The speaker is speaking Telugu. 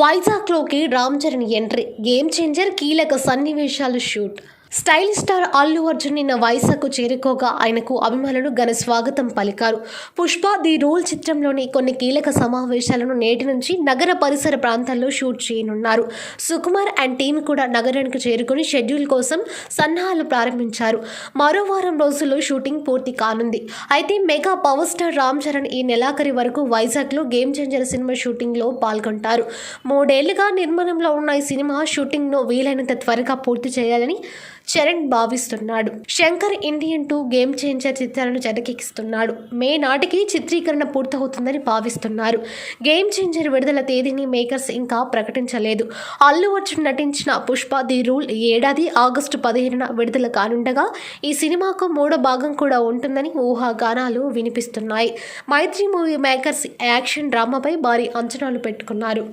వైజాగ్లోకి Ram Charan entry, Game Changer, కీలక సన్నివేశాలు shoot. Style star Allu Arjun నిన్న వైజాగ్కు చేరుకోగా ఆయనకు అభిమానులు ఘన స్వాగతం పలికారు. పుష్ప ది రూల్ చిత్రంలోని కొన్ని కీలక సమావేశాలను నేటి నుంచి నగర పరిసర ప్రాంతాల్లో షూట్ చేయనున్నారు. సుకుమార్ అండ్ టీం కూడా నగరానికి చేరుకుని షెడ్యూల్ కోసం సన్నాహాలు ప్రారంభించారు. మరో వారం రోజుల్లో షూటింగ్ పూర్తి కానుంది. అయితే mega power star Ram Charan ఈ నెలాఖరి వరకు వైజాగ్లో గేమ్ చేంజర్ సినిమా షూటింగ్లో పాల్గొంటారు. 3 ఏళ్లుగా నిర్మాణంలో ఉన్న ఈ సినిమా షూటింగ్ను వీలైనంత త్వరగా పూర్తి చేయాలని చరణ్ భావిస్తున్నాడు. శంకర్ ఇండియన్ 2 గేమ్ చేంజర్ చిత్రాలను తెరకెక్కిస్తున్నాడు. మే నాటికి చిత్రీకరణ పూర్తవుతుందని భావిస్తున్నారు. గేమ్ చేంజర్ విడుదల తేదీని మేకర్స్ ఇంకా ప్రకటించలేదు. అల్లు అర్జున్ నటించిన పుష్ప ది రూల్ ఈ ఏడాది ఆగస్టు 15న విడుదల కానుండగా ఈ సినిమాకు 3వ భాగం కూడా ఉంటుందని ఊహాగానాలు వినిపిస్తున్నాయి. మైత్రి మూవీ మేకర్స్ యాక్షన్ డ్రామాపై భారీ అంచనాలు పెట్టుకున్నారు.